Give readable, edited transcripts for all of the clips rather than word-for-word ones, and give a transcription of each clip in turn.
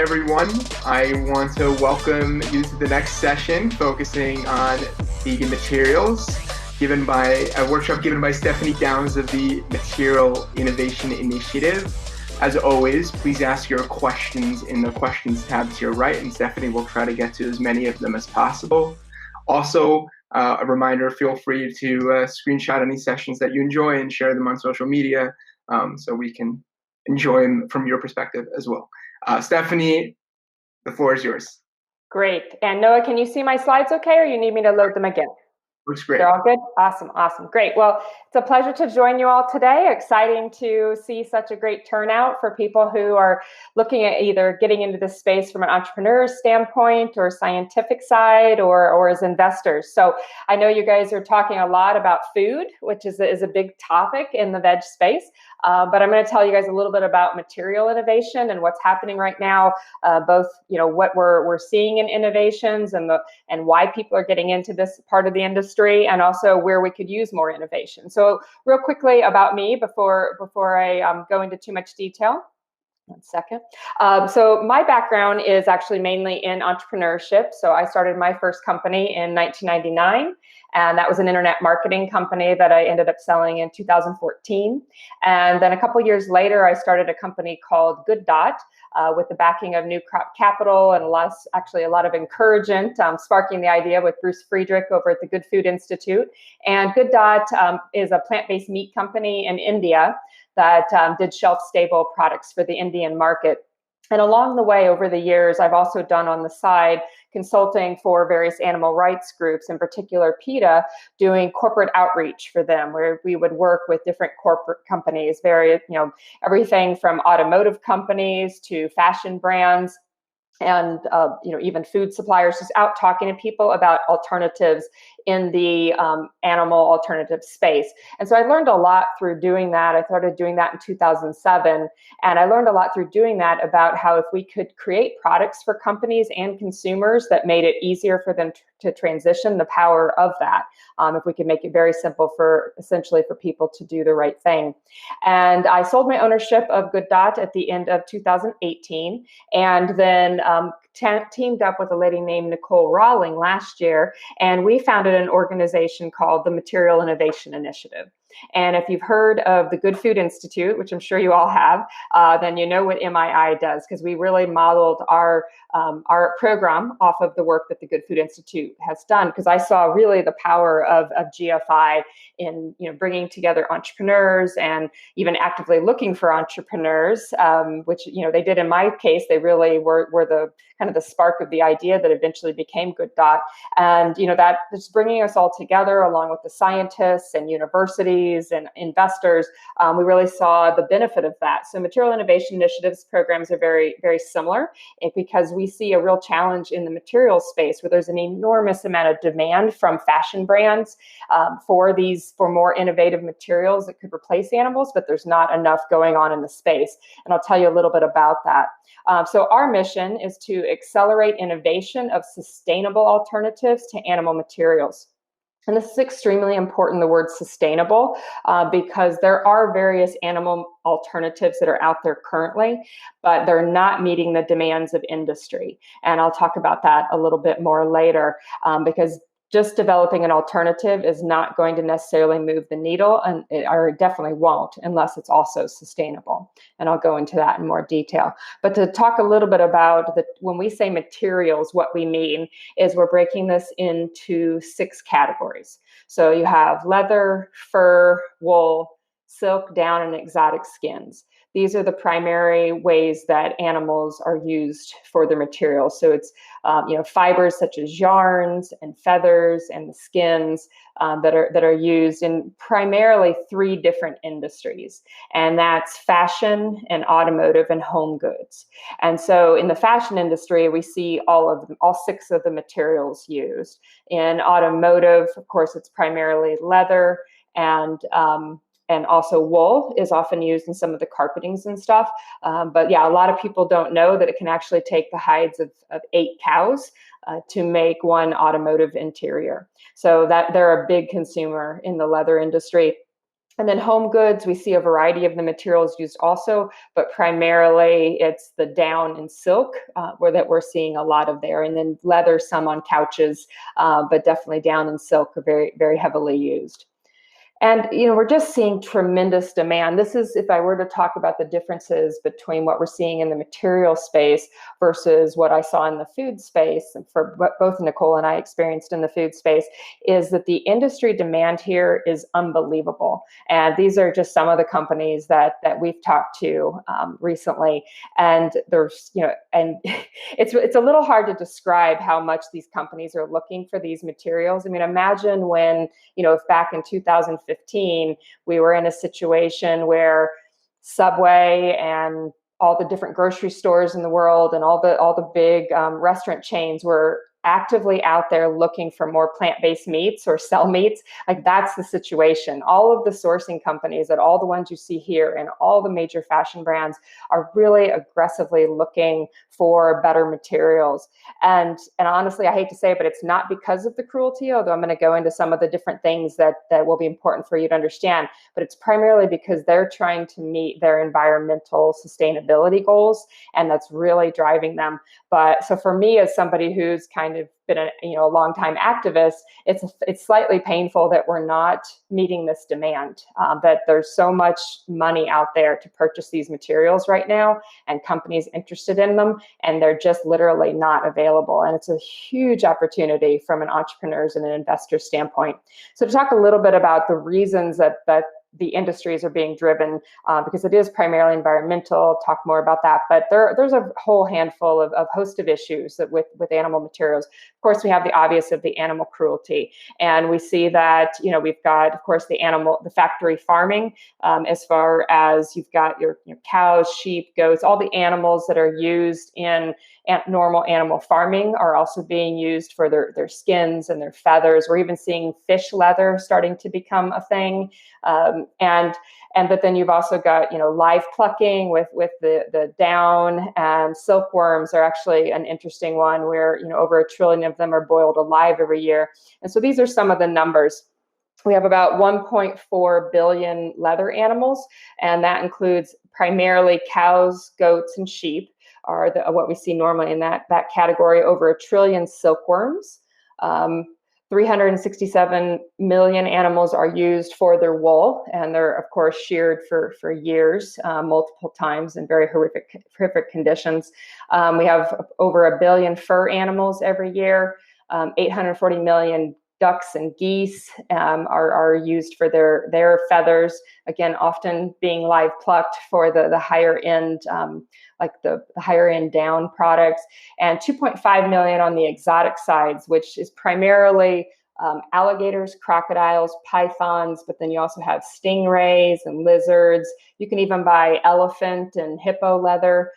everyone. I want to welcome you to the next session focusing on vegan materials, a workshop given by Stephanie Downs of the Material Innovation Initiative. As always, please ask your questions in the questions tab to your right, and Stephanie will try to get to as many of them as possible. Also, a reminder, feel free to screenshot any sessions that you enjoy and share them on social media so we can enjoy them from your perspective as well. Stephanie, the floor is yours. Great. And Noah, can you see my slides okay, or you need me to load them again? Looks great. They're all good? Awesome. Great. Well, it's a pleasure to join you all today. Exciting to see such a great turnout for people who are looking at either getting into this space from an entrepreneur standpoint or scientific side or as investors. So I know you guys are talking a lot about food, which is a big topic in the veg space. But I'm going to tell you guys a little bit about material innovation and what's happening right now, both what we're seeing in innovations and why people are getting into this part of the industry, and also where we could use more innovation. So real quickly about me before I go into too much detail. 1 second. So my background is actually mainly in entrepreneurship. So I started my first company in 1999, and that was an internet marketing company that I ended up selling in 2014. And then a couple years later, I started a company called Good Dot with the backing of New Crop Capital and a lot of encouragement, sparking the idea with Bruce Friedrich over at the Good Food Institute. And Good Dot is a plant-based meat company in India that did shelf-stable products for the Indian market. And along the way, over the years, I've also done on the side consulting for various animal rights groups, in particular PETA, doing corporate outreach for them, where we would work with different corporate companies, everything from automotive companies to fashion brands, and even food suppliers, just out talking to people about alternatives in the animal alternative space. And so I learned a lot through doing that. I started doing that in 2007. And I learned a lot through doing that about how if we could create products for companies and consumers that made it easier for them to transition, the power of that. If we could make it very simple for people to do the right thing. And I sold my ownership of Good Dot at the end of 2018. And then teamed up with a lady named Nicole Rawling last year, and we founded an organization called the Material Innovation Initiative. And if you've heard of the Good Food Institute, which I'm sure you all have, then you know what MII does, because we really modeled our program off of the work that the Good Food Institute has done, because I saw really the power of GFI in bringing together entrepreneurs and even actively looking for entrepreneurs, which they did in my case. They really were the kind of the spark of the idea that eventually became Good Dot. And that is bringing us all together along with the scientists and universities and investors. We really saw the benefit of that. So material innovation initiatives programs are very, very similar, because we see a real challenge in the material space where there's an enormous amount of demand from fashion brands for more innovative materials that could replace animals, but there's not enough going on in the space. And I'll tell you a little bit about that. So our mission is to accelerate innovation of sustainable alternatives to animal materials. And this is extremely important, the word sustainable, because there are various animal alternatives that are out there currently, but they're not meeting the demands of industry. And I'll talk about that a little bit more later, because just developing an alternative is not going to necessarily move the needle, or it definitely won't unless it's also sustainable. And I'll go into that in more detail. But to talk a little bit about when we say materials, what we mean is we're breaking this into 6 categories. So you have leather, fur, wool, silk, down, and exotic skins. These are the primary ways that animals are used for their materials. So it's fibers such as yarns and feathers and the skins that are used in primarily 3 different industries, and that's fashion and automotive and home goods. And so in the fashion industry, we see all 6 of the materials used. In automotive, of course, it's primarily leather, and also wool is often used in some of the carpetings and stuff. But yeah, a lot of people don't know that it can actually take the hides of 8 cows to make one automotive interior. So that they're a big consumer in the leather industry. And then home goods, we see a variety of the materials used also, but primarily it's the down and silk that we're seeing a lot of there. And then leather, some on couches, but definitely down and silk are very, very heavily used. And, we're just seeing tremendous demand. This is, if I were to talk about the differences between what we're seeing in the material space versus what I saw in the food space, and for what both Nicole and I experienced in the food space, is that the industry demand here is unbelievable. And these are just some of the companies that we've talked to recently. And there's, and it's a little hard to describe how much these companies are looking for these materials. I mean, imagine when, if back in 2015, we were in a situation where Subway and all the different grocery stores in the world and all the big restaurant chains were actively out there looking for more plant-based meats or cell meats. Like, that's the situation. All of the sourcing companies, and all the ones you see here, and all the major fashion brands are really aggressively looking for better materials. And honestly, I hate to say it, but it's not because of the cruelty, although I'm going to go into some of the different things that will be important for you to understand. But it's primarily because they're trying to meet their environmental sustainability goals, and that's really driving them. But so for me, as somebody who's kind of been a long-time activist, it's slightly painful that we're not meeting this demand, that there's so much money out there to purchase these materials right now, and companies interested in them, and they're just literally not available. And it's a huge opportunity from an entrepreneur's and an investor standpoint. So to talk a little bit about the reasons that the industries are being driven, because it is primarily environmental. I'll talk more about that, but there's a whole handful of host of issues that with animal materials. Of course, we have the obvious of the animal cruelty, and we see that we've got, of course, the factory farming, as far as you've got your cows, sheep, goats, all the animals that are used in normal animal farming are also being used for their skins and their feathers. We're even seeing fish leather starting to become a thing. But then you've also got live plucking with the down, and silkworms are actually an interesting one where over 1 trillion of them are boiled alive every year. And so these are some of the numbers. We have about 1.4 billion leather animals, and that includes primarily cows, goats, and sheep are what we see normally in that category. Over 1 trillion silkworms. 367 million animals are used for their wool, and they're, of course, sheared for years, multiple times in very horrific conditions. We have over 1 billion fur animals every year. 840 million ducks and geese are used for their feathers, again, often being live plucked for the higher end, like the higher end down products, and 2.5 million on the exotic sides, which is primarily alligators, crocodiles, pythons, but then you also have stingrays and lizards. You can even buy elephant and hippo leather.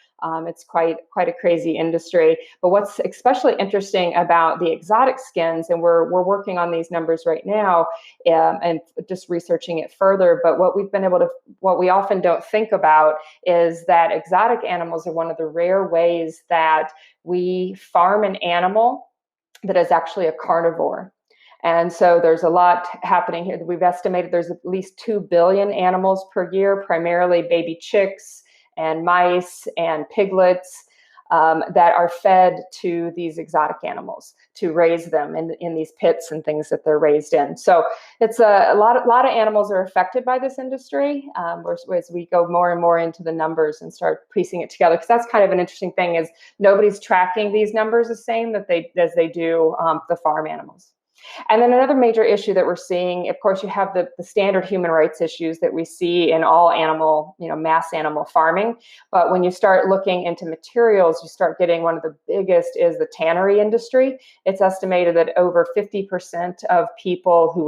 It's quite a crazy industry. But what's especially interesting about the exotic skins, and we're working on these numbers right now, and just researching it further. But what we often don't think about is that exotic animals are one of the rare ways that we farm an animal that is actually a carnivore. And so there's a lot happening here. We've estimated there's at least 2 billion animals per year, primarily baby chicks and mice and piglets, that are fed to these exotic animals to raise them in these pits and things that they're raised in. So it's a lot of animals are affected by this industry, as we go more and more into the numbers and start piecing it together. Because that's kind of an interesting thing, is nobody's tracking these numbers the same as they do the farm animals. And then another major issue that we're seeing, of course, you have the standard human rights issues that we see in all animal, mass animal farming. But when you start looking into materials, you start getting one of the biggest is the tannery industry. It's estimated that over 50% of people who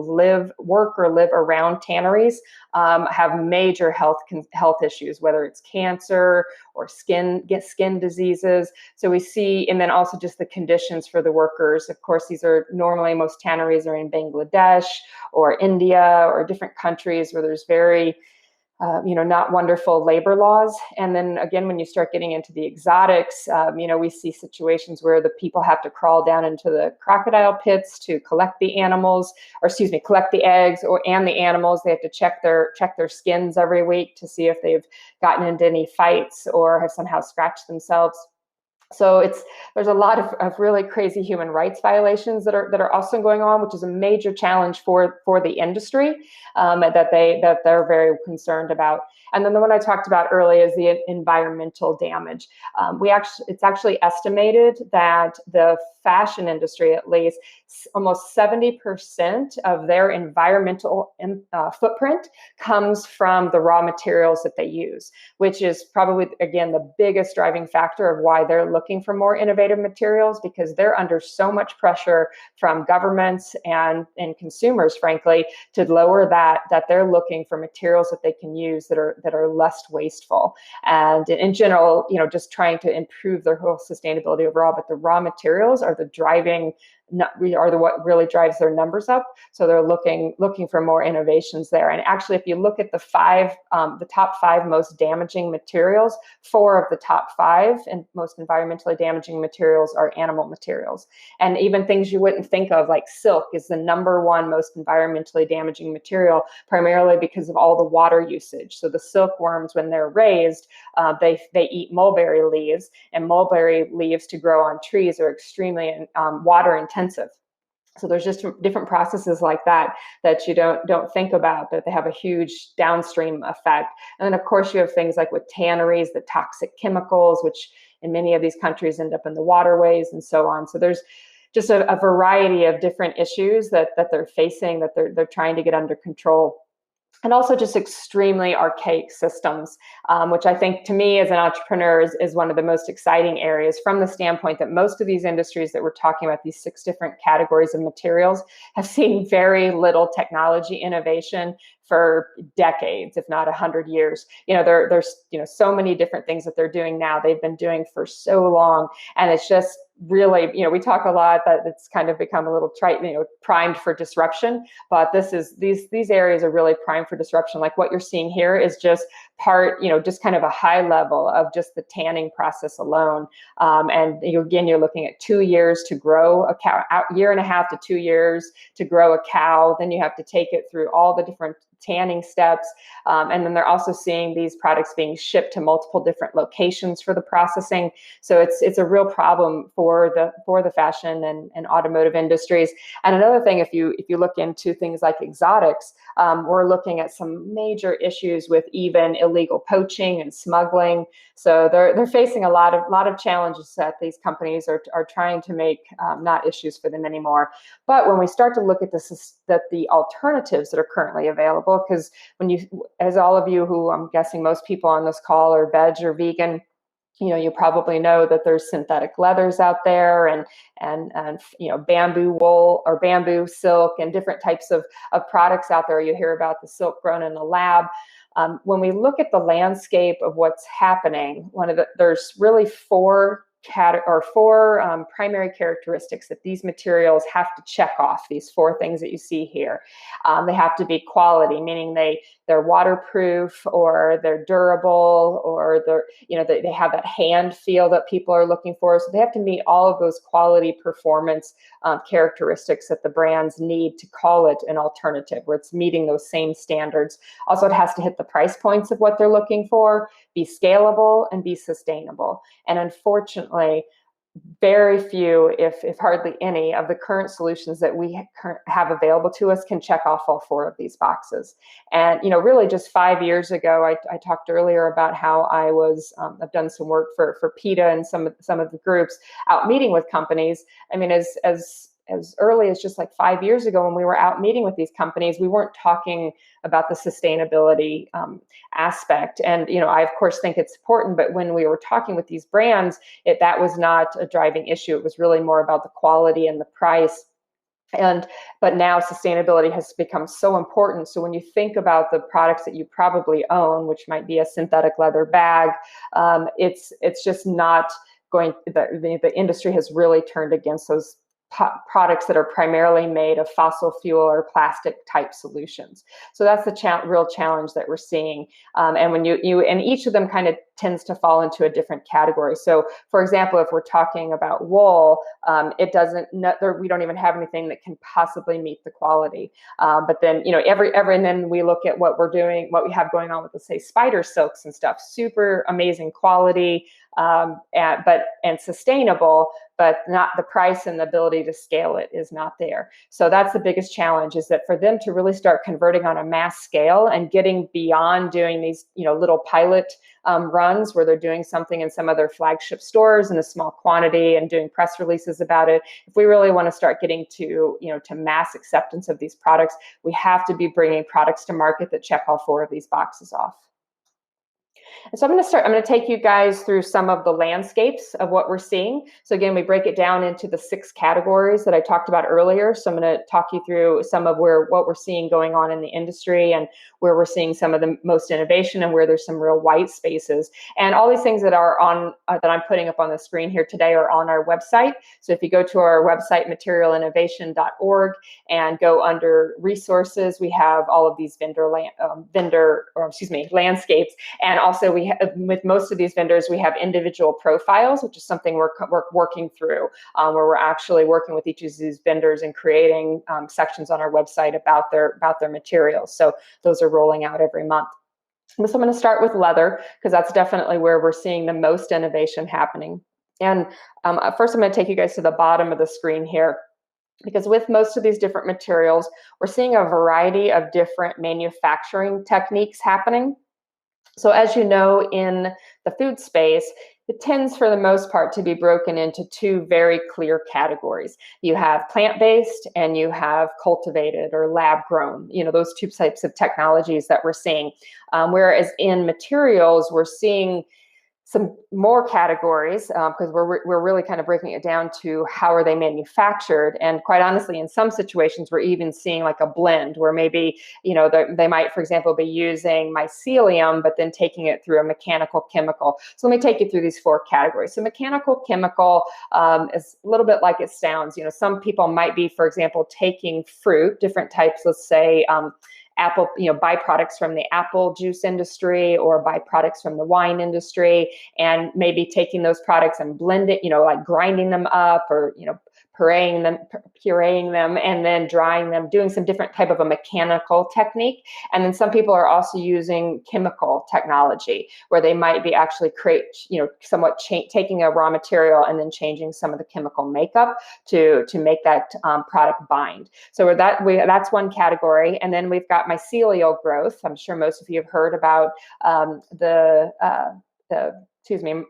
work or live around tanneries have major health issues, whether it's cancer or skin diseases. So we see, and then also just the conditions for the workers. Of course, these are normally, most tanneries are in Bangladesh or India or different countries where there's very not wonderful labor laws. And then again, when you start getting into the exotics, we see situations where the people have to crawl down into the crocodile pits to collect the animals, or excuse me, collect the eggs and the animals. They have to check their skins every week to see if they've gotten into any fights or have somehow scratched themselves. So there's a lot of really crazy human rights violations that are also going on, which is a major challenge for the industry, that they're very concerned about. And then the one I talked about earlier is the environmental damage. It's actually estimated that the fashion industry, at least, almost 70% of their environmental footprint comes from the raw materials that they use, which is probably, again, the biggest driving factor of why they're looking for more innovative materials, because they're under so much pressure from governments and consumers, frankly, to lower that they're looking for materials that they can use that are less wasteful. And in general, just trying to improve their whole sustainability overall. But the raw materials are what really drives their numbers up. So they're looking for more innovations there. And actually, if you look at the top five most damaging materials, 4 of the top 5 and most environmentally damaging materials are animal materials. And even things you wouldn't think of, like silk, is the number 1 most environmentally damaging material, primarily because of all the water usage. So the silkworms, when they're raised, they eat mulberry leaves, and mulberry leaves to grow on trees are extremely water intensive. So there's just different processes like that you don't think about, but they have a huge downstream effect. And then, of course, you have things like with tanneries, the toxic chemicals, which in many of these countries end up in the waterways and so on. So there's just a variety of different issues that they're facing, that they're trying to get under control. And also just extremely archaic systems, which I think, to me as an entrepreneur, is one of the most exciting areas, from the standpoint that most of these industries that we're talking about, these 6 different categories of materials, have seen very little technology innovation for decades, if not 100 years. There's so many different things that they're doing now, they've been doing for so long, and it's just really, we talk a lot that it's kind of become a little trite, primed for disruption, but these areas are really primed for disruption. Like what you're seeing here is just part, just kind of a high level of just the tanning process alone. And again, you're looking at 2 years to grow a cow, year and a half to 2 years to grow a cow. Then you have to take it through all the different tanning steps. And then they're also seeing these products being shipped to multiple different locations for the processing. So it's a real problem for the fashion and automotive industries. And another thing, if you look into things like exotics, we're looking at some major issues with even illegal poaching and smuggling. So they're facing a lot of challenges that these companies are trying to make not issues for them anymore. But when we start to look at the alternatives that are currently available, because as all of you, who I'm guessing most people on this call are veg or vegan, you probably know that there's synthetic leathers out there, and bamboo wool or bamboo silk and different types of products out there. You hear about the silk grown in the lab. When we look at the landscape of what's happening, there's really four primary characteristics that these materials have to check off. These 4 things that you see here, they have to be quality, meaning they're waterproof, or they're durable, or they have that hand feel that people are looking for. So they have to meet all of those quality performance characteristics that the brands need to call it an alternative, where it's meeting those same standards. Also, it has to hit the price points of what they're looking for, be scalable, and be sustainable. And unfortunately, very few, if hardly any, of the current solutions that we have available to us can check off all 4 of these boxes. And really, just 5 years ago, I talked earlier about how I've done some work for PETA and some of the groups out meeting with companies. I mean, as early as just like 5 years ago, when we were out meeting with these companies, we weren't talking about the sustainability aspect. And, I, of course, think it's important, but when we were talking with these brands, that was not a driving issue. It was really more about the quality and the price. But now sustainability has become so important. So when you think about the products that you probably own, which might be a synthetic leather bag, it's just not going, the industry has really turned against products that are primarily made of fossil fuel or plastic type solutions. So that's the real challenge that we're seeing. And when and each of them kind of tends to fall into a different category. So for example, if we're talking about wool, we don't even have anything that can possibly meet the quality. But then, and then we look at what we have going on with, let's say, spider silks and stuff, super amazing quality, and sustainable, but not the price and the ability to scale it is not there. So that's the biggest challenge, is that for them to really start converting on a mass scale and getting beyond doing these, little pilot runs where they're doing something in some of their flagship stores in a small quantity and doing press releases about it. If we really want to start getting to, to mass acceptance of these products, we have to be bringing products to market that check all 4 of these boxes off. And so I'm going to take you guys through some of the landscapes of what we're seeing. So again, we break it down into the 6 categories that I talked about earlier. So I'm going to talk you through some of what we're seeing going on in the industry and where we're seeing some of the most innovation and where there's some real white spaces. And all these things that are on that I'm putting up on the screen here today are on our website. So if you go to our website, materialinnovation.org, and go under resources, we have all of these landscapes. And also with most of these vendors, we have individual profiles, which is something we're working through, where we're actually working with each of these vendors and creating sections on our website about their materials. So those are rolling out every month. So I'm going to start with leather, because that's definitely where we're seeing the most innovation happening. And first, I'm going to take you guys to the bottom of the screen here, because with most of these different materials, we're seeing a variety of different manufacturing techniques happening. So as you know, in the food space, it tends for the most part to be broken into 2 very clear categories. You have plant-based and you have cultivated or lab-grown, those 2 types of technologies that we're seeing. Whereas in materials, we're seeing some more categories, because we're really kind of breaking it down to how are they manufactured. And quite honestly, in some situations, we're even seeing like a blend where maybe, they might, for example, be using mycelium, but then taking it through a mechanical chemical. So let me take you through these 4 categories. So mechanical chemical is a little bit like it sounds. Some people might be, for example, taking fruit, different types, let's say, apple, byproducts from the apple juice industry or byproducts from the wine industry, and maybe taking those products and blending, like grinding them up or, pureeing them, and then drying them, doing some different type of a mechanical technique. And then some people are also using chemical technology, where they might be actually taking a raw material and then changing some of the chemical makeup to make that product bind. So that's one category. And then we've got mycelial growth. I'm sure most of you have heard about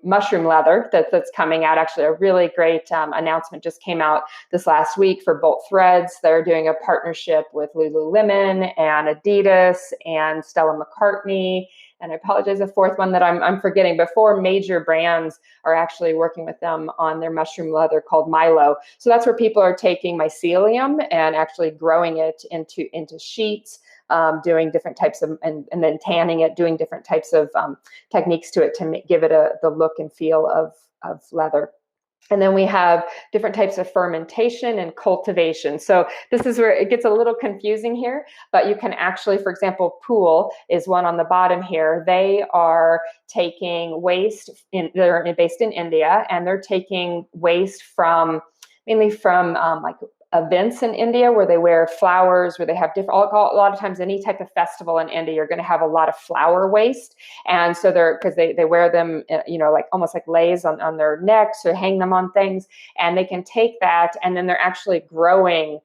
mushroom leather that's coming out. Actually, a really great announcement just came out this last week for Bolt Threads. They're doing a partnership with Lululemon and Adidas and Stella McCartney. And I apologize, the 4th one that I'm forgetting, but 4 major brands are actually working with them on their mushroom leather called Milo. So that's where people are taking mycelium and actually growing it into sheets, doing different types of, and then tanning it, doing different types of techniques to it to give it the look and feel of leather. And then we have different types of fermentation and cultivation. So this is where it gets a little confusing here, but you can actually, for example, Pool is one on the bottom here. They are taking waste, they're based in India, and they're taking waste mainly from like events in India where they wear flowers, where they have different, a lot of times any type of festival in India, you're going to have a lot of flower waste. And so because they wear them, like almost like leis on their necks or hang them on things. And they can take that and then they're actually fermenting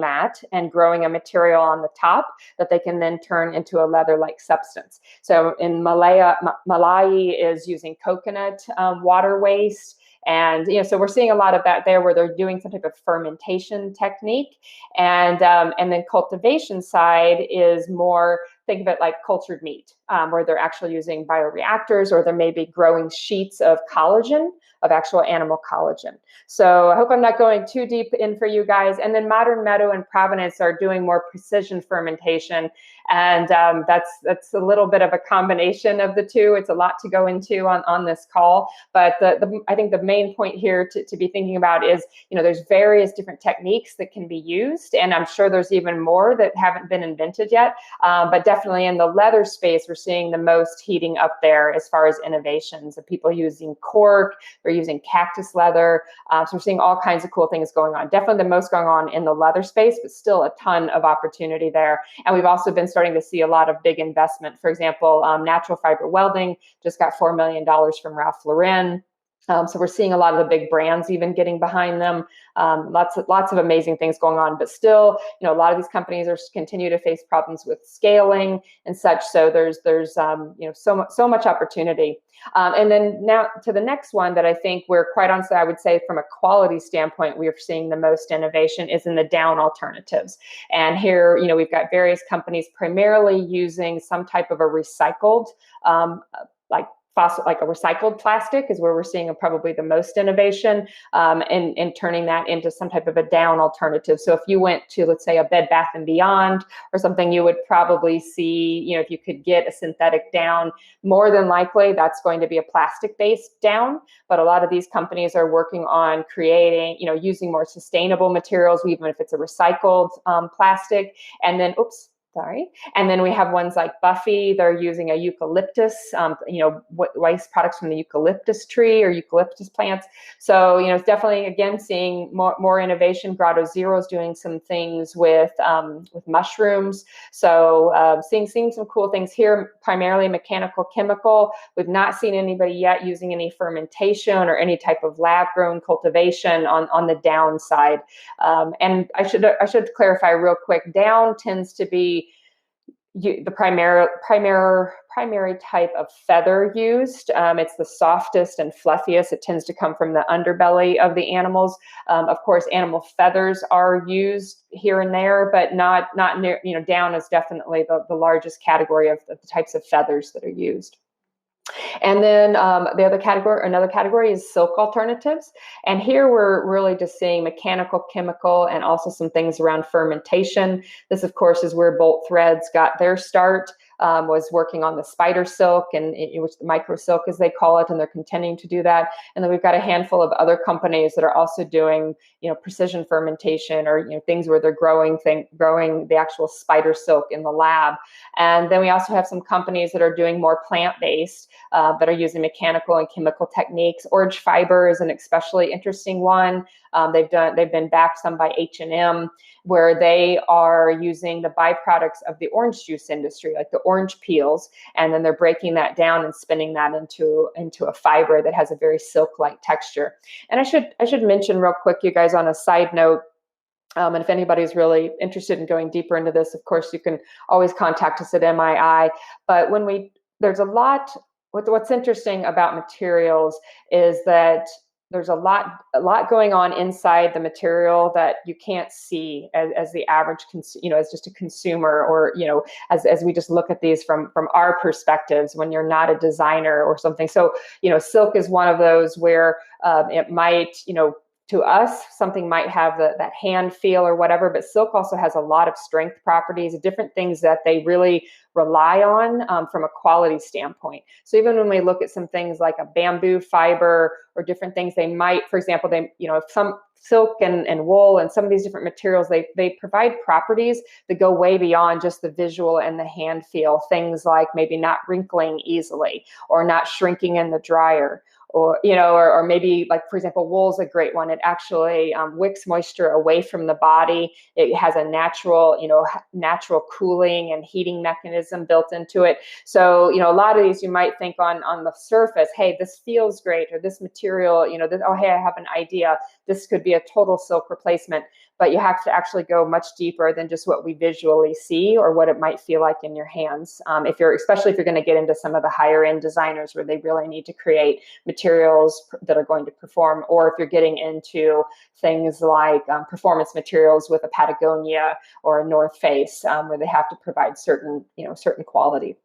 that and growing a material on the top that they can then turn into a leather-like substance. So in Malai is using coconut water waste. And so we're seeing a lot of that there, where they're doing some type of fermentation technique, and then cultivation side is more think of it like cultured meat, where they're actually using bioreactors, or they're maybe growing sheets of collagen, of actual animal collagen. So I hope I'm not going too deep in for you guys. And then Modern Meadow and Providence are doing more precision fermentation. And that's a little bit of a combination of the two. It's a lot to go into on this call. But I think the main point here to be thinking about is, there's various different techniques that can be used. And I'm sure there's even more that haven't been invented yet. But definitely in the leather space, we're seeing the most heating up there as far as innovations of people using cork. They're using cactus leather. So we're seeing all kinds of cool things going on. Definitely the most going on in the leather space, but still a ton of opportunity there. And we've also been starting to see a lot of big investment. For example, natural fiber welding just got $4 million from Ralph Lauren. So we're seeing a lot of the big brands even getting behind them. Lots of amazing things going on, but still, a lot of these companies are continue to face problems with scaling and such. So there's so much opportunity. And then now to the next one that I think we're quite honestly, I would say from a quality standpoint, we are seeing the most innovation is in the down alternatives. And here, we've got various companies primarily using some type of a recycled, like a recycled plastic is where we're seeing probably the most innovation, in turning that into some type of a down alternative. So if you went to, let's say, a Bed Bath & Beyond or something, you would probably see, if you could get a synthetic down, more than likely that's going to be a plastic-based down. But a lot of these companies are working on creating, using more sustainable materials, even if it's a recycled plastic. And then, And then we have ones like Buffy. They're using a eucalyptus, waste products from the eucalyptus tree or eucalyptus plants. So, it's definitely, again, seeing more innovation. Grotto Zero is doing some things with mushrooms. So seeing some cool things here, primarily mechanical, chemical. We've not seen anybody yet using any fermentation or any type of lab-grown cultivation on the downside. And I should clarify real quick, down tends to be the primary type of feather used. It's the softest and fluffiest. It tends to come from the underbelly of the animals. Of course, animal feathers are used here and there, but not near. Down is definitely the largest category of the types of feathers that are used. And then another category is silk alternatives. And here we're really just seeing mechanical, chemical, and also some things around fermentation. This, of course, is where Bolt Threads got their start. Was working on the spider silk, and which the micro silk as they call it, and they're continuing to do that. And then we've got a handful of other companies that are also doing, precision fermentation, or things where they're growing the actual spider silk in the lab. And then we also have some companies that are doing more plant-based, that are using mechanical and chemical techniques. Orange Fiber is an especially interesting one. They've been backed some by H&M, where they are using the byproducts of the orange juice industry, like the orange peels, and then they're breaking that down and spinning that into a fiber that has a very silk-like texture. And I should mention real quick, you guys, on a side note, and if anybody's really interested in going deeper into this, of course, you can always contact us at MII. But there's a lot. What's interesting about materials is that there's a lot going on inside the material that you can't see as the average, as just a consumer, or, as we just look at these from our perspectives when you're not a designer or something. So, silk is one of those where it might, to us, something might have that hand feel or whatever, but silk also has a lot of strength properties, different things that they really rely on from a quality standpoint. So even when we look at some things like a bamboo fiber or different things, they might, for example, some silk and wool and some of these different materials, they provide properties that go way beyond just the visual and the hand feel. Things like maybe not wrinkling easily or not shrinking in the dryer. Or maybe, like, for example, wool is a great one. It actually wicks moisture away from the body. It has a natural cooling and heating mechanism built into it. So, a lot of these you might think on the surface, hey, this feels great, or this material, hey, I have an idea. This could be a total silk replacement. But you have to actually go much deeper than just what we visually see or what it might feel like in your hands. Especially if you're going to get into some of the higher end designers where they really need to create materials that are going to perform, or if you're getting into things like performance materials with a Patagonia or a North Face, where they have to provide certain quality.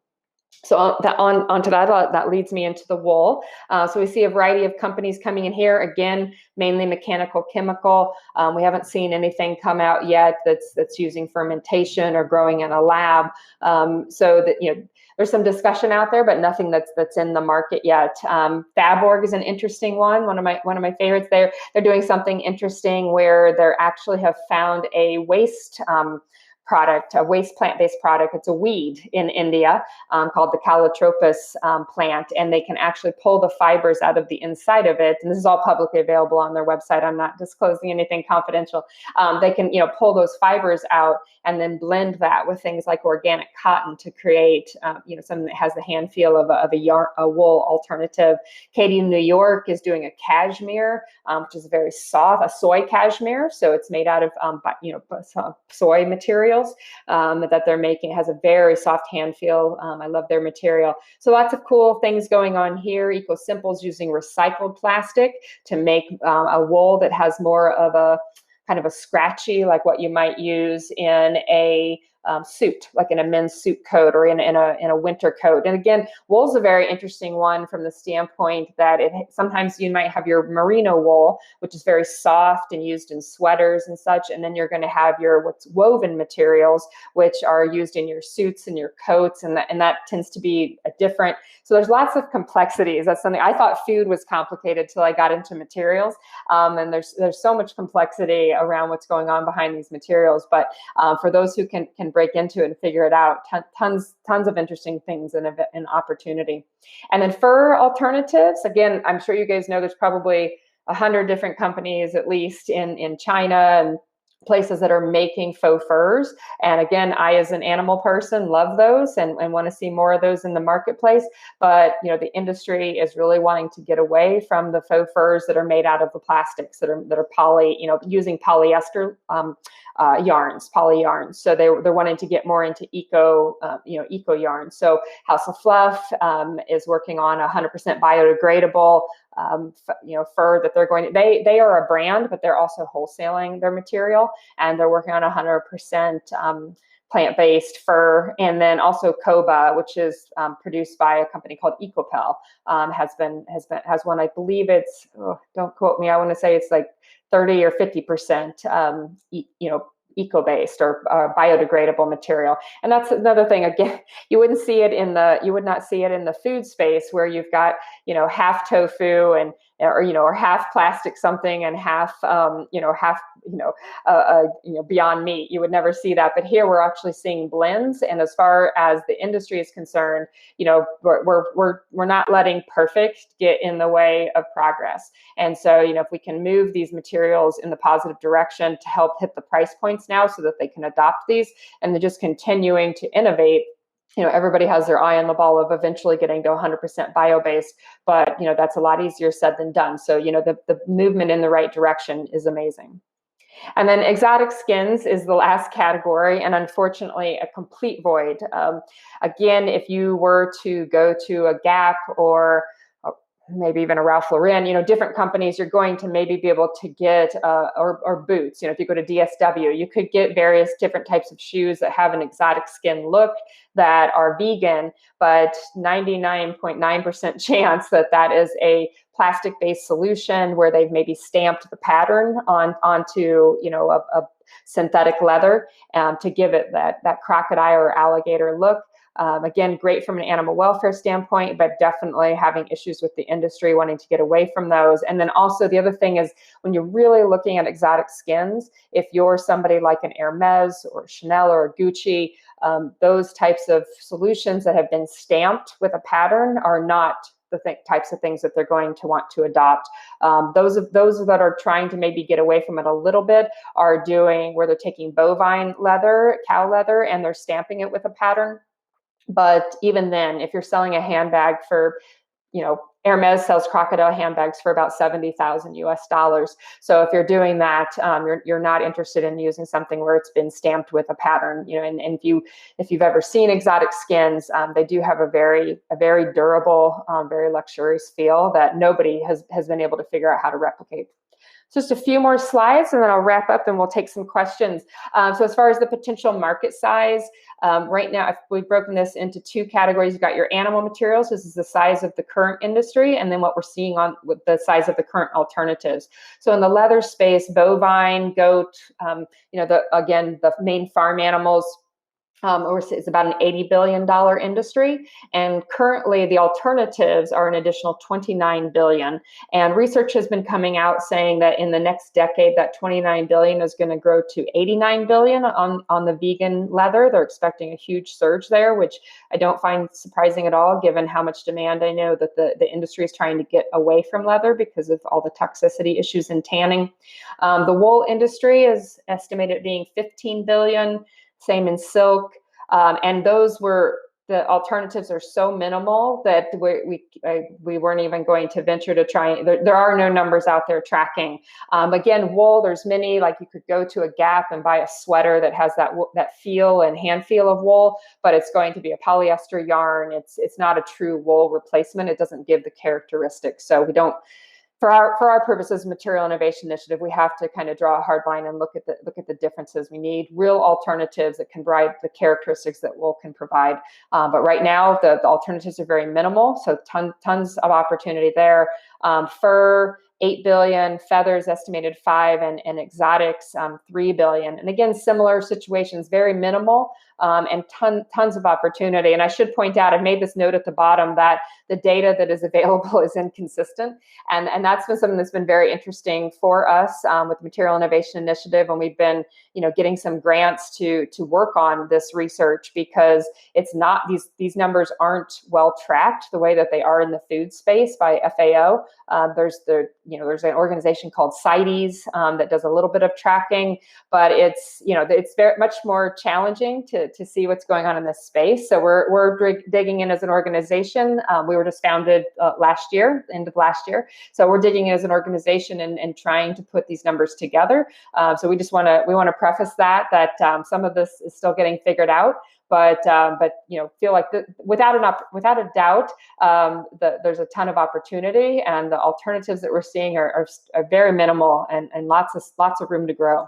So onto that leads me into the wool. So we see a variety of companies coming in here. Again, mainly mechanical, chemical. We haven't seen anything come out yet that's using fermentation or growing in a lab. So that there's some discussion out there, but nothing that's in the market yet. Faborg is an interesting one. One of my favorites. They're doing something interesting where they actually have found a waste product, a waste plant-based product. It's a weed in India called the Calotropis plant, and they can actually pull the fibers out of the inside of it. And this is all publicly available on their website. I'm not disclosing anything confidential. They can pull those fibers out and then blend that with things like organic cotton to create something that has the hand feel of a wool alternative. Katie in New York is doing a cashmere, which is very soft, a soy cashmere. So it's made out of soy materials that they're making. It has a very soft hand feel. I love their material. So lots of cool things going on here. EcoSimple's using recycled plastic to make a wool that has more of a kind of a scratchy, like what you might use in a suit, like in a men's suit coat or in a winter coat. And again, wool's a very interesting one from the standpoint that sometimes you might have your merino wool, which is very soft and used in sweaters and such, and then you're going to have your what's woven materials, which are used in your suits and your coats, and that tends to be a different. So there's lots of complexities. That's something I thought food was complicated till I got into materials, and there's so much complexity around what's going on behind these materials. But for those who can break into it and figure it out, tons of interesting things and opportunity. And then fur alternatives, again, I'm sure you guys know there's probably 100 different companies at least in China and places that are making faux furs. And again, I, as an animal person, love those and want to see more of those in the marketplace. But the industry is really wanting to get away from the faux furs that are made out of the plastics that are poly, using polyester yarns, poly yarns. So they're wanting to get more into eco yarns. So House of Fluff is working on 100% biodegradable fur that they're going to, they are a brand, but they're also wholesaling their material, and they're working on 100% plant-based fur. And then also Koba, which is produced by a company called EcoPel, has one, I believe it's, don't quote me, I want to say it's like 30 or 50% eco-based or biodegradable material. And that's another thing. Again, you would not see it in the food space where you've got half tofu and or half plastic something and half Beyond Meat. You would never see that, but here we're actually seeing blends. And as far as the industry is concerned, we're not letting perfect get in the way of progress. And so if we can move these materials in the positive direction to help hit the price points now, so that they can adopt these, and they're just continuing to innovate. Everybody has their eye on the ball of eventually getting to 100% bio-based, but that's a lot easier said than done. So the movement in the right direction is amazing. And then exotic skins is the last category, and unfortunately a complete void. Again, if you were to go to a Gap or maybe even a Ralph Lauren, different companies, you're going to maybe be able to get, or boots, if you go to DSW, you could get various different types of shoes that have an exotic skin look that are vegan, but 99.9% chance that is a plastic-based solution where they've maybe stamped the pattern onto, a synthetic leather to give it that crocodile or alligator look. Again, great from an animal welfare standpoint, but definitely having issues with the industry wanting to get away from those. And then also the other thing is when you're really looking at exotic skins, if you're somebody like an Hermes or Chanel or a Gucci, those types of solutions that have been stamped with a pattern are not the types of things that they're going to want to adopt. Those that are trying to maybe get away from it a little bit are doing where they're taking bovine leather, cow leather, and they're stamping it with a pattern. But even then, if you're selling a handbag for, Hermes sells crocodile handbags for about 70,000 US dollars. So if you're doing that, you're not interested in using something where it's been stamped with a pattern, and if you've ever seen exotic skins, they do have a very durable, very luxurious feel that nobody has been able to figure out how to replicate. Just a few more slides and then I'll wrap up and we'll take some questions. So as far as the potential market size, right now we've broken this into two categories. You've got your animal materials. This is the size of the current industry, and then what we're seeing on with the size of the current alternatives. So in the leather space, bovine, goat, the main farm animals, it's about an $80 billion industry. And currently the alternatives are an additional $29 billion. And research has been coming out saying that in the next decade, that $29 billion is going to grow to $89 billion on the vegan leather. They're expecting a huge surge there, which I don't find surprising at all, given how much demand I know that the industry is trying to get away from leather because of all the toxicity issues in tanning. The wool industry is estimated being $15 billion. Same in silk. And the alternatives are so minimal that we weren't even going to venture to try. There are no numbers out there tracking. Again, wool, there's many, like you could go to a Gap and buy a sweater that has that feel and hand feel of wool, but it's going to be a polyester yarn. It's not a true wool replacement. It doesn't give the characteristics. So we don't. For our purposes, Material Innovation Initiative, we have to kind of draw a hard line and look at the differences. We need real alternatives that can provide the characteristics that wool can provide. But right now, the alternatives are very minimal, so tons of opportunity there. Fur, 8 billion, feathers estimated 5, and exotics 3 billion. And again, similar situations, very minimal, and tons of opportunity. And I should point out, I've made this note at the bottom that the data that is available is inconsistent. And that's been something that's been very interesting for us with the Material Innovation Initiative. And we've been, getting some grants to work on this research, because it's not, these numbers aren't well tracked the way that they are in the food space by FAO. There's an organization called CITES that does a little bit of tracking, but it's very much more challenging to see what's going on in this space. So we're digging in as an organization. We were just founded end of last year. So we're digging in as an organization and trying to put these numbers together. So we want to preface that some of this is still getting figured out. But feel like without a doubt, there's a ton of opportunity, and the alternatives that we're seeing are very minimal and lots of room to grow.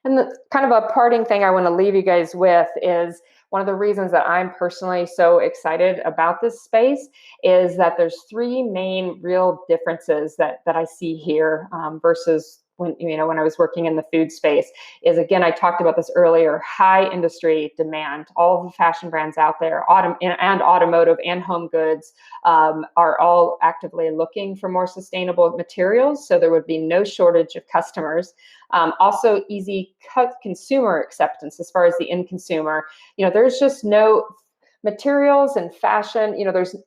And the kind of a parting thing I want to leave you guys with is one of the reasons that I'm personally so excited about this space is that there's three main real differences that I see here versus when I was working in the food space. Is, again, I talked about this earlier, high industry demand. All of the fashion brands out there, and automotive and home goods, are all actively looking for more sustainable materials. So there would be no shortage of customers. Also, easy consumer acceptance as far as the end consumer. There's just no materials and fashion,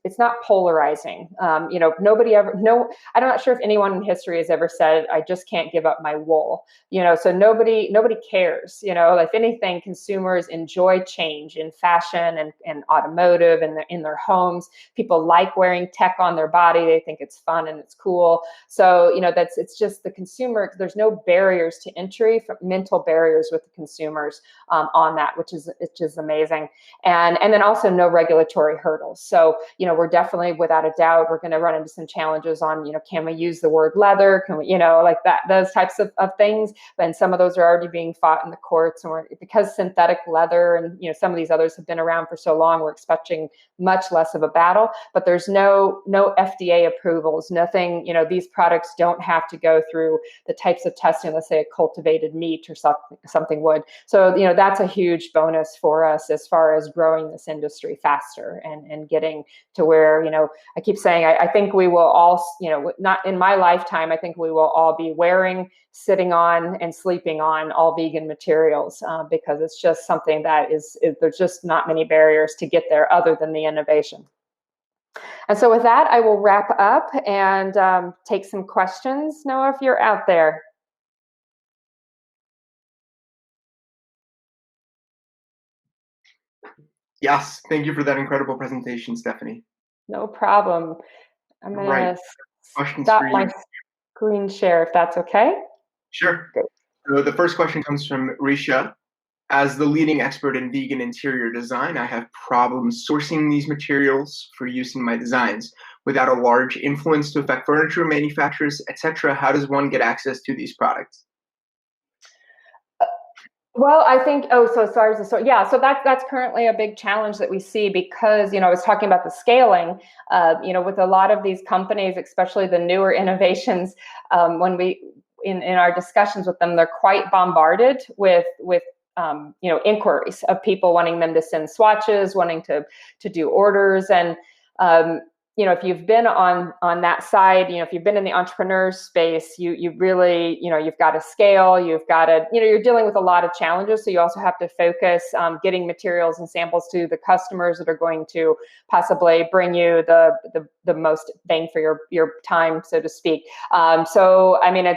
it's not polarizing. I'm not sure if anyone in history has ever said, I just can't give up my wool. So nobody cares. If anything, consumers enjoy change in fashion and automotive and in their homes. People like wearing tech on their body. They think it's fun and it's cool. So, it's just the consumer. There's no barriers to entry, mental barriers with the consumers on that, which is amazing. And then also no regulatory hurdles. So, we're definitely, without a doubt, we're going to run into some challenges on, can we use the word leather? Can we, like that, those types of things. And some of those are already being fought in the courts. And because synthetic leather and, some of these others have been around for so long, we're expecting much less of a battle. But there's no FDA approvals, nothing, these products don't have to go through the types of testing, let's say a cultivated meat or something would. So, that's a huge bonus for us as far as growing this industry faster and getting to where, I keep saying, I think we will all, not in my lifetime, I think we will all be wearing, sitting on, and sleeping on all vegan materials because it's just something that there's just not many barriers to get there other than the innovation. And so with that, I will wrap up and take some questions. Noah, if you're out there. Yes, thank you for that incredible presentation, Stephanie. No problem. I'm Right. gonna Questions stop for you. my screen share if that's okay. Sure. Great. So the first question comes from Risha. As the leading expert in vegan interior design, I have problems sourcing these materials for use in my designs. Without a large influence to affect furniture manufacturers, etc., how does one get access to these products? Well, I think, oh, so sorry. So yeah, so that's currently a big challenge that we see because, I was talking about the scaling, with a lot of these companies, especially the newer innovations, when in our discussions with them, they're quite bombarded with inquiries of people wanting them to send swatches, wanting to do orders. And, um, if you've been on that side, if you've been in the entrepreneur space, you really, you've got to scale, you've got to, you're dealing with a lot of challenges. So you also have to focus getting materials and samples to the customers that are going to possibly bring you the most bang for your time, so to speak. So I mean,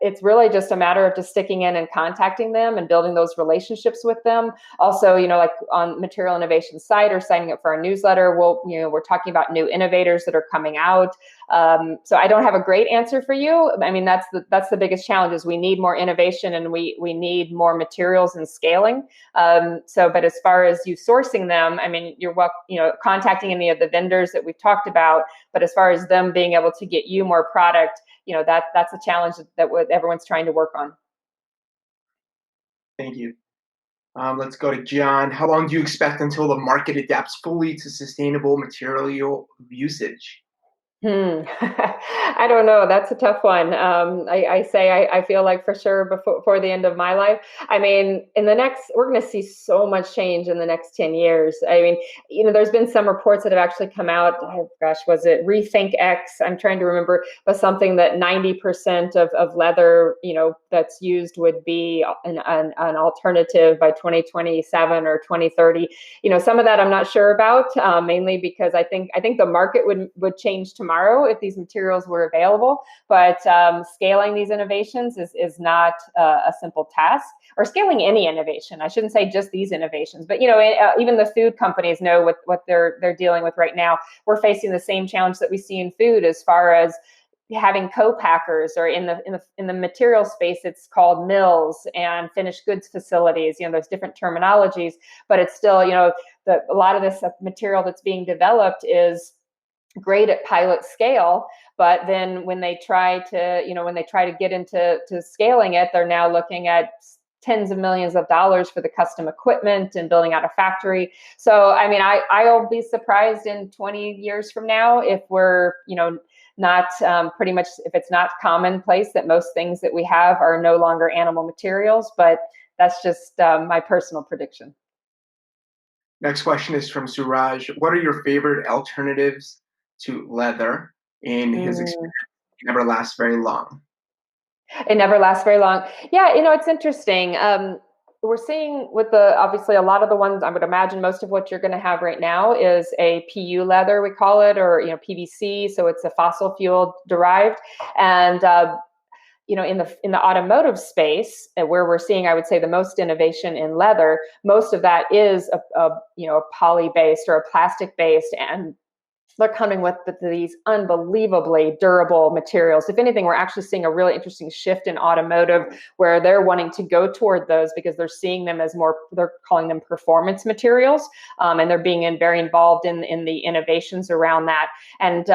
it's really just a matter of just sticking in and contacting them and building those relationships with them. Also, like on Material Innovation site or signing up for our newsletter, we're talking about new innovators that are coming out. So I don't have a great answer for you. I mean, that's the biggest challenge is we need more innovation and we need more materials and scaling. But as far as you sourcing them, I mean, you're contacting any of the vendors that we've talked about. But as far as them being able to get you more product, that's a challenge that everyone's trying to work on. Thank you. Let's go to John. How long do you expect until the market adapts fully to sustainable material usage? I don't know. That's a tough one. I feel like for sure before the end of my life. I mean, we're going to see so much change in the next 10 years. I mean, there's been some reports that have actually come out. Oh gosh, was it Rethink X? I'm trying to remember, but something that 90% of leather, that's used would be an alternative by 2027 or 2030. Some of that I'm not sure about, mainly because I think the market would change tomorrow if these materials were available. But scaling these innovations is not a simple task, or scaling any innovation. I shouldn't say just these innovations, but even the food companies know what they're dealing with right now. We're facing the same challenge that we see in food as far as having co-packers, or in the material space it's called mills and finished goods facilities. There's different terminologies, but it's still, a lot of this material that's being developed is great at pilot scale, but then when they try to get into scaling it, they're now looking at tens of millions of dollars for the custom equipment and building out a factory. So I mean, I'll be surprised in 20 years from now if we're not pretty much, if it's not commonplace that most things that we have are no longer animal materials. But that's just my personal prediction. Next question is from Suraj. What are your favorite alternatives to leather? In his Mm. experience, it never lasts very long. It never lasts very long. Yeah, it's interesting. We're seeing with obviously a lot of the ones, I would imagine most of what you're going to have right now is a PU leather, we call it, or PVC. So it's a fossil fuel derived. And in the automotive space, where we're seeing, I would say, the most innovation in leather, most of that is a poly based or a plastic based, and they're coming with these unbelievably durable materials. If anything, we're actually seeing a really interesting shift in automotive where they're wanting to go toward those because they're seeing them as more, they're calling them performance materials. And they're being very involved in the innovations around that. And,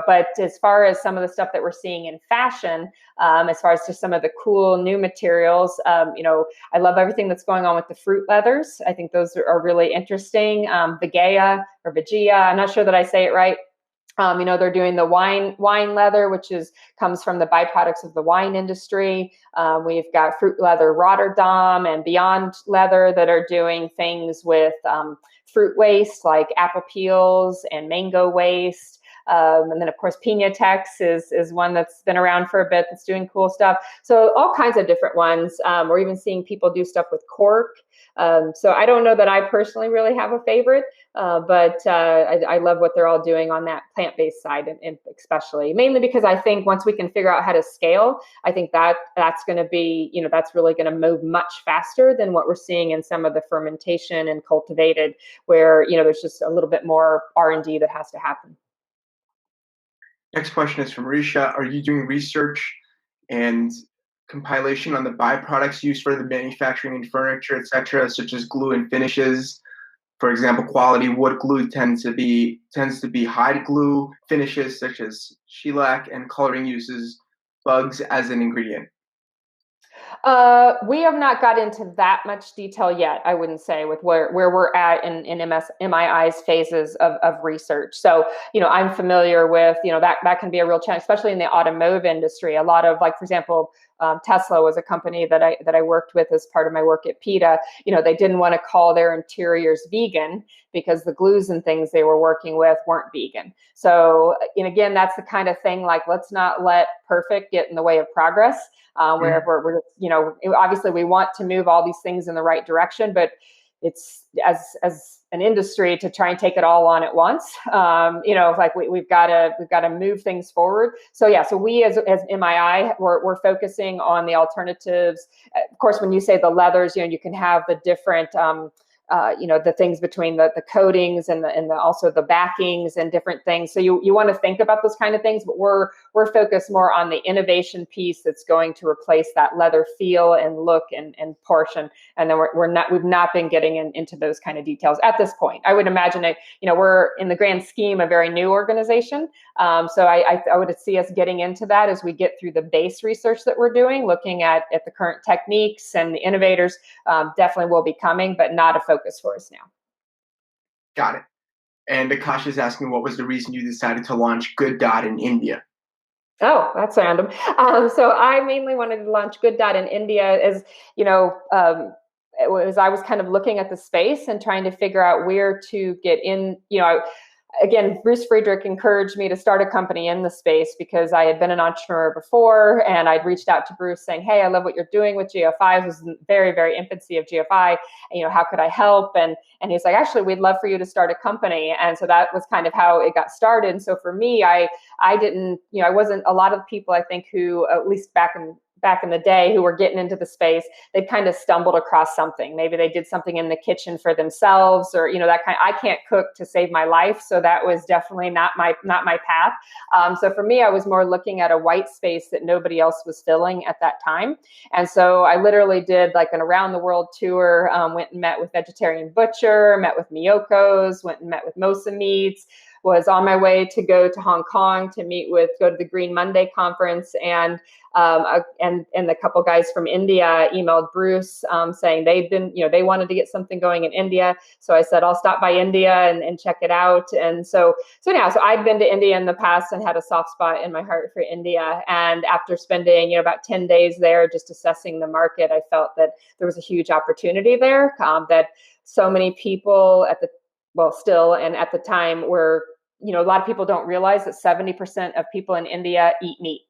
but as far as some of the stuff that we're seeing in fashion, as far as just some of the cool new materials, I love everything that's going on with the fruit leathers. I think those are really interesting. Vigea or Vigia, I'm not sure that I say it right. They're doing the wine leather, which comes from the byproducts of the wine industry. We've got Fruit Leather Rotterdam and Beyond Leather that are doing things with fruit waste like apple peels and mango waste. And then, of course, Pinatex is one that's been around for a bit that's doing cool stuff. So all kinds of different ones. We're even seeing people do stuff with cork. So I don't know that I personally really have a favorite, but I love what they're all doing on that plant-based side, and especially mainly because I think once we can figure out how to scale, I think that's going to be, that's really going to move much faster than what we're seeing in some of the fermentation and cultivated, where there's just a little bit more R&D that has to happen. Next question is from Risha. Are you doing research and compilation on the byproducts used for the manufacturing and furniture, etc., such as glue and finishes? For example, quality wood glue tends to be hide glue. Finishes such as shellac and coloring uses bugs as an ingredient. We have not got into that much detail yet, I wouldn't say, with where we're at in MII's phases of research. So, I'm familiar with, that can be a real challenge, especially in the automotive industry. A lot of, like, for example, Tesla was a company that I worked with as part of my work at PETA. They didn't want to call their interiors vegan because the glues and things they were working with weren't vegan. So, and again, that's the kind of thing, like, let's not let perfect get in the way of progress. Where we're, obviously we want to move all these things in the right direction, but it's as an industry to try and take it all on at once. Like we've got to move things forward. So yeah, so we as MII, we're focusing on the alternatives. Of course, when you say the leathers, you can have the different the things between the coatings and the also the backings and different things. So you want to think about those kind of things, but we're focused more on the innovation piece that's going to replace that leather feel and look and portion. And then we've not been getting into those kind of details at this point. I would imagine we're in the grand scheme a very new organization. So I would see us getting into that as we get through the base research that we're doing, looking at the current techniques and the innovators. Definitely will be coming, but not a focus for us now. Got it. And Akash is asking, what was the reason you decided to launch Good Dot in India? Oh, that's random. So I mainly wanted to launch Good Dot in India as, I was kind of looking at the space and trying to figure out where to get in. Again, Bruce Friedrich encouraged me to start a company in the space because I had been an entrepreneur before, and I'd reached out to Bruce saying, "Hey, I love what you're doing with GFI." It was in the very, very infancy of GFI. How could I help? And he's like, "Actually, we'd love for you to start a company." And so that was kind of how it got started. And so for me, I didn't, I wasn't a lot of people, I think, who, at least back in the day, who were getting into the space, they kind of stumbled across something. Maybe they did something in the kitchen for themselves, or that kind. I can't cook to save my life, so that was definitely not my path. So for me, I was more looking at a white space that nobody else was filling at that time. And so I literally did like an around the world tour. Went and met with Vegetarian Butcher, met with Miyoko's, went and met with Mosa Meats. Was on my way to go to Hong Kong to go to the Green Monday conference, and the couple guys from India emailed Bruce saying they wanted to get something going in India. So I said, I'll stop by India and check it out. And so I'd been to India in the past and had a soft spot in my heart for India. And after spending about 10 days there just assessing the market, I felt that there was a huge opportunity there, that so many people still, and at the time were, a lot of people don't realize that 70% of people in India eat meat.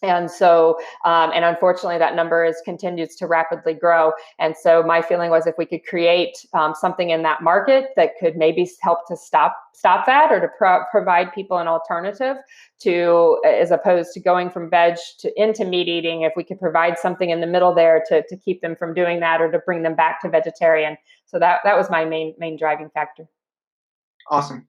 And so, and unfortunately, that number continues to rapidly grow. And so my feeling was, if we could create something in that market that could maybe help to stop that, or to provide people an alternative to, as opposed to going from veg into meat eating, if we could provide something in the middle there to keep them from doing that, or to bring them back to vegetarian. So that was my main driving factor. Awesome.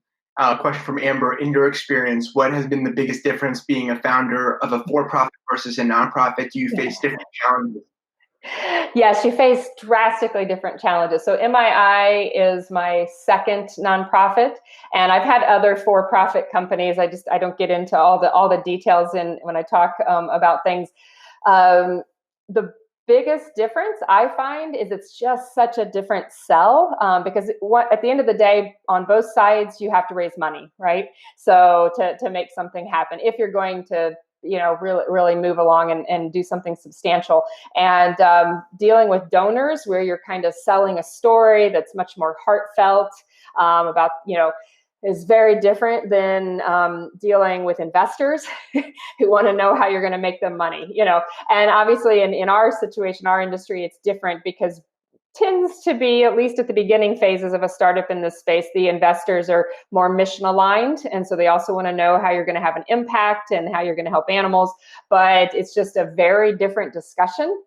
Question from Amber. In your experience, what has been the biggest difference being a founder of a for-profit versus a nonprofit? Do you face different challenges? Yes, you face drastically different challenges. So MII is my second nonprofit, and I've had other for-profit companies. I don't get into all the details when I talk about things. The biggest difference I find is it's just such a different sell, because at the end of the day, on both sides, you have to raise money, right? So to make something happen, if you're going to really move along and do something substantial, and dealing with donors where you're kind of selling a story that's much more heartfelt, about is very different than dealing with investors who want to know how you're going to make them money, and obviously in our situation, our industry, it's different because tends to be, at least at the beginning phases of a startup in this space, the investors are more mission aligned. And so they also want to know how you're going to have an impact and how you're going to help animals. But it's just a very different discussion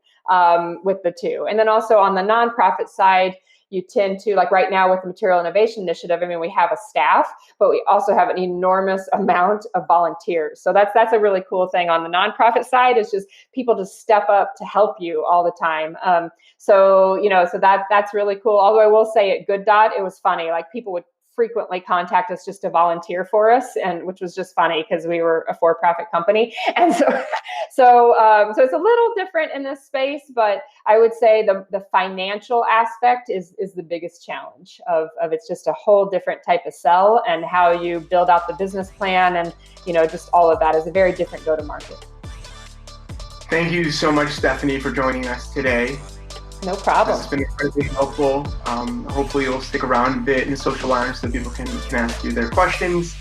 with the two. And then also on the nonprofit side, you tend to, like right now with the Material Innovation Initiative, I mean, we have a staff, but we also have an enormous amount of volunteers. So that's a really cool thing on the nonprofit side, is just people just step up to help you all the time. So that's really cool. Although I will say at Good Dot, it was funny. Like people would frequently contact us just to volunteer for us, and which was just funny because we were a for-profit company, and so it's a little different in this space. But I would say the financial aspect is the biggest challenge of it's just a whole different type of sell, and how you build out the business plan, and just all of that is a very different go-to-market. Thank you so much, Stephanie, for joining us today. No problem. It's been incredibly helpful. Hopefully you'll stick around a bit in the social hours so people can ask you their questions.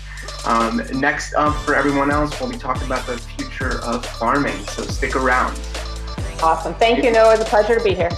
Next up, for everyone else, we'll be talking about the future of farming, so stick around. Awesome. Thank you, Noah. It was a pleasure to be here.